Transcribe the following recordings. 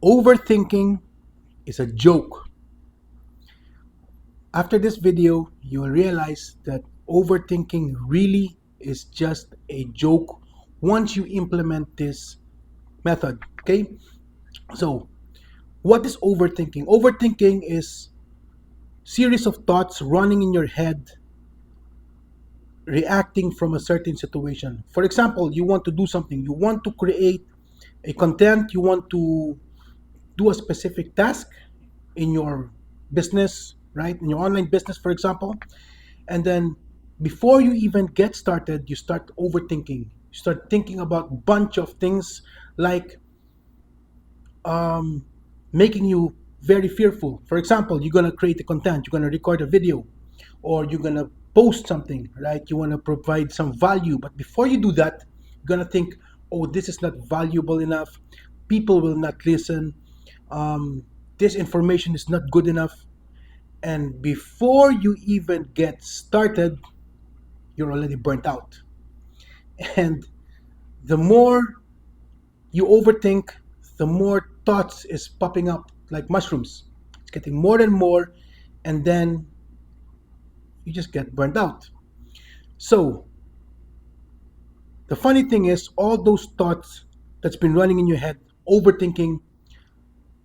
Overthinking is a joke. After this video, you will realize that overthinking really is just a joke once you implement this method. Okay? So, what is overthinking? Overthinking is series of thoughts running in your head reacting from a certain situation. For example, you want to do something, you want to create a content, you want to do a specific task in your business, right? In your online business, for example. And then before you even get started, you start overthinking. You start thinking about a bunch of things like making you very fearful. For example, you're gonna create a content, you're gonna record a video, or you're gonna post something, right? You wanna provide some value, but before you do that, you're gonna think, oh, this is not valuable enough. People will not listen. This information is not good enough. And before you even get started, you're already burnt out. And the more you overthink, the more thoughts is popping up like mushrooms. It's getting more and more, and then you just get burnt out. So the funny thing is, all those thoughts that's been running in your head, overthinking,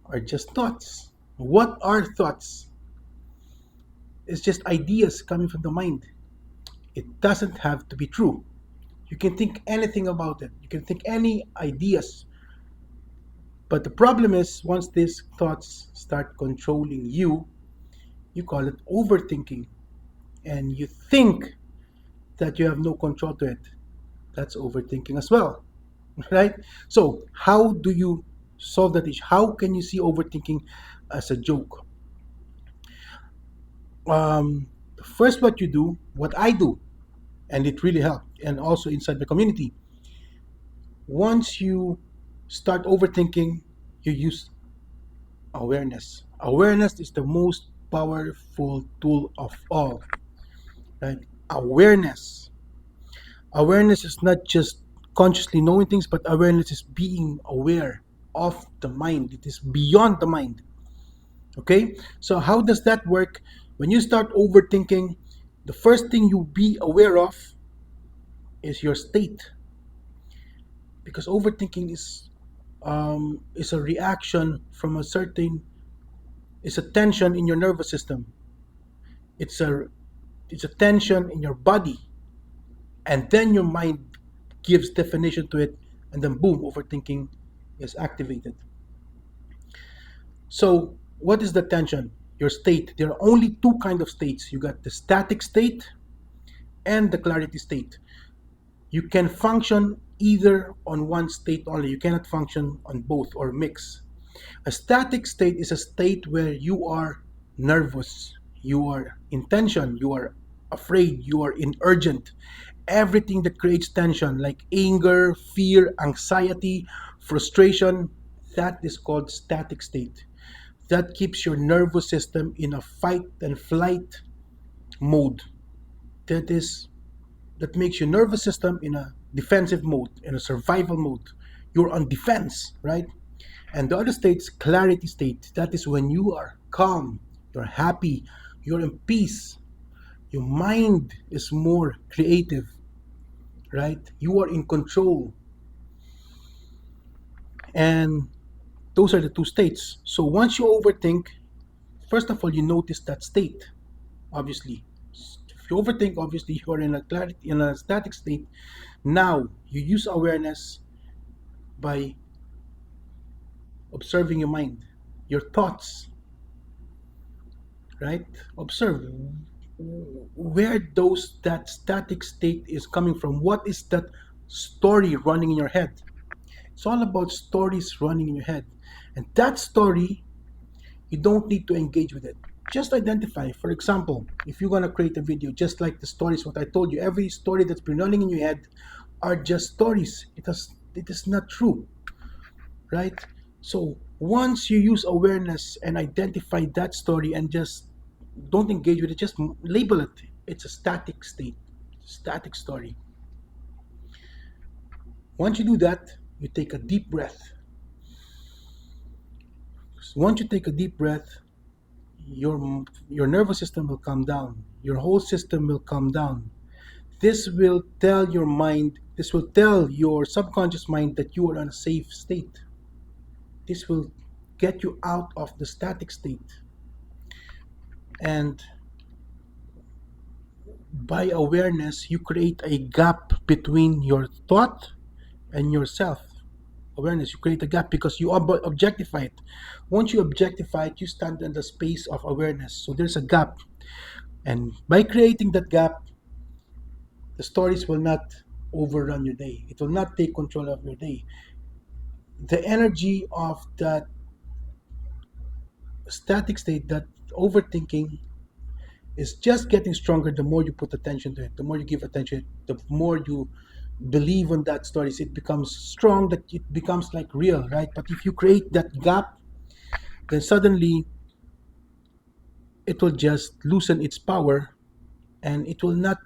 are just thoughts. What are thoughts? It's just ideas coming from the mind. It doesn't have to be true. You can think anything about it. You can think any ideas. But the problem is, once these thoughts start controlling you, you call it overthinking. And you think that you have no control to it. That's overthinking as well, right? So, how do you solve that issue? How can you see overthinking as a joke? First, what I do, and it really helped, and also inside the community, once you start overthinking, you use awareness. Awareness is the most powerful tool of all, right? Awareness. Awareness is not just consciously knowing things, but awareness is being aware of the mind. It is beyond the mind. Okay? So, how does that work? When you start overthinking, the first thing you be aware of is your state. Because overthinking is a reaction from a certain, it's a tension in your nervous system. It's a it's a tension in your body, and then your mind gives definition to it, and then boom, overthinking is activated. So what is the tension? Your state. There are only two kind of states. You got the static state and the clarity state. You can function either on one state only. You cannot function on both or mix. A static state is a state where you are nervous, you are in tension, you are afraid, you are in urgent. Everything that creates tension, like anger, fear, anxiety, frustration, that is called static state. That keeps your nervous system in a fight and flight mode. That is that makes your nervous system in a defensive mode, in a survival mode. You're on defense, right? And the other state is clarity state. That is when you are calm, you're happy, you're in peace. Your mind is more creative, right? You are in control. And those are the two states. So once you overthink, first of all, you notice that state, obviously. If you overthink, obviously you are in a clarity, in a static state. Now you use awareness by observing your mind, your thoughts, right? Observe where that static state is coming from. What is that story running in your head? It's all about stories running in your head. And that story, you don't need to engage with it. Just identify. For example, if you're going to create a video, just like the stories, what I told you, every story that's been running in your head are just stories. It is not true, right? So once you use awareness and identify that story and just don't engage with it, just label it. It's a static state, static story. Once you do that, you take a deep breath Once you take a deep breath, your nervous system will calm down. Your whole system will calm down. This will tell your mind, this will tell your subconscious mind that you are in a safe state. This will get you out of the static state. And by awareness, you create a gap between your thought and yourself. Awareness, you create a gap because you objectify it. Once you objectify it, you stand in the space of awareness. So there's a gap. And by creating that gap, the stories will not overrun your day. It will not take control of your day. The energy of that static state, that overthinking, is just getting stronger the more you put attention to it, the more you give attention, the more you believe on that stories. It becomes strong, that it becomes like real, right? But if you create that gap, then suddenly it will just loosen its power, and it will not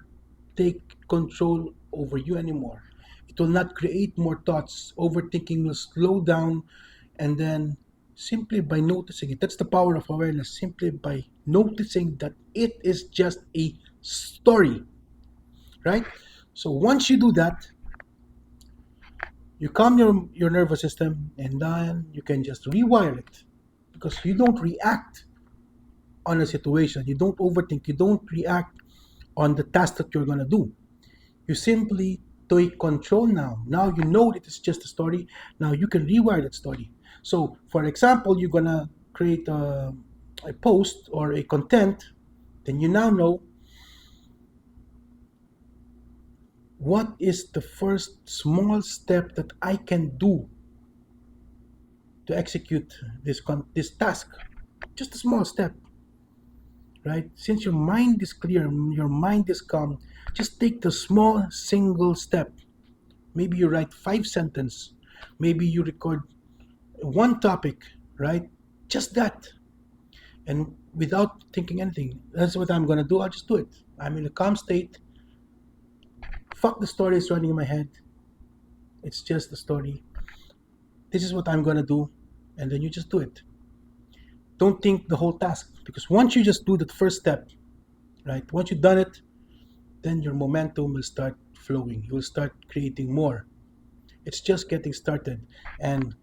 take control over you anymore. It will not create more thoughts. Overthinking will slow down, and then simply by noticing it, that's the power of awareness. Simply by noticing that it is just a story, right? So once you do that, you calm your nervous system, and then you can just rewire it, because you don't react on a situation. You don't overthink. You don't react on the task that you're going to do. You simply take control now. Now you know that it's just a story. Now you can rewire that story. So, for example, you're going to create a post or a content, then you now know what is the first small step that I can do to execute this task. Just a small step, right? Since your mind is clear, your mind is calm, just take the small single step. Maybe you write 5 sentences, maybe you record one topic, right? Just that. And without thinking anything, that's what I'm gonna do. I'll just do it. I'm in a calm state. Fuck the story is running in my head. It's just a story. This is what I'm gonna do, and then you just do it. Don't think the whole task, because once you just do the first step, right? Once you've done it, then your momentum will start flowing. You will start creating more. It's just getting started. And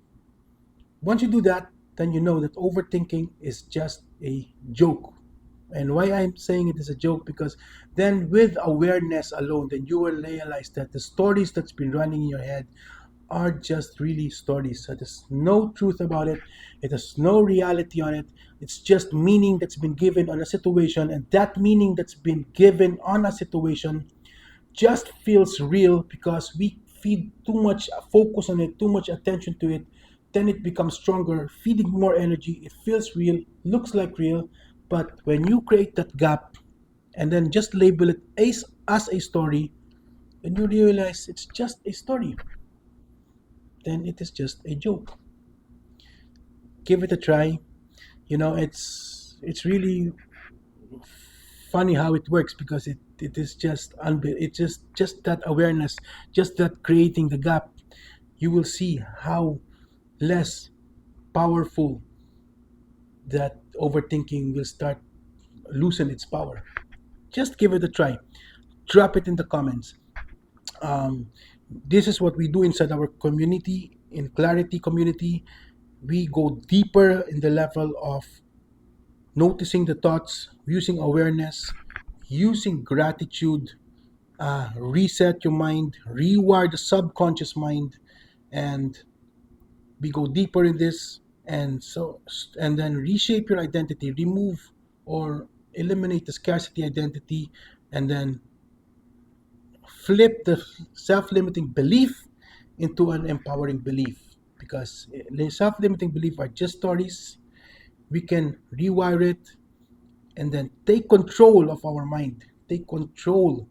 once you do that, then you know that overthinking is just a joke. And why I'm saying it is a joke, because then with awareness alone, then you will realize that the stories that's been running in your head are just really stories. So there's no truth about it. It has no reality on it. It's just meaning that's been given on a situation, and that meaning that's been given on a situation just feels real because we feed too much focus on it, too much attention to it. Then it becomes stronger, feeding more energy. It feels real, looks like real. But when you create that gap and then just label it as a story, then you realize it's just a story. Then it is just a joke. Give it a try. It's really funny how it works, because it is just it's just that awareness, just that creating the gap. You will see how less powerful that overthinking will start loosen its power. Just give it a try. Drop it in the comments. um, this is what we do inside our community, in Klariti community. We go deeper in the level of noticing the thoughts, using awareness, using gratitude, reset your mind, rewire the subconscious mind, and we go deeper in this. And then reshape your identity, remove or eliminate the scarcity identity, and then flip the self-limiting belief into an empowering belief, because the self-limiting belief are just stories. We can rewire it, and then take control of our mind, take control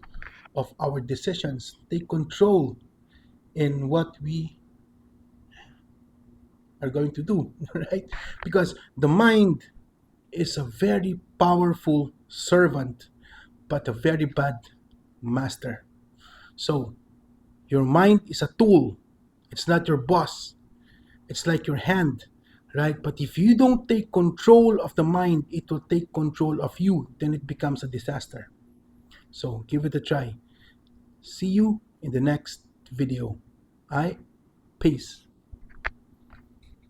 of our decisions, take control in what we are going to do, right? Because the mind is a very powerful servant, but a very bad master. So, your mind is a tool, it's not your boss. It's like your hand, right? But if you don't take control of the mind, it will take control of you. Then it becomes a disaster. So give it a try. See you in the next video. I Peace.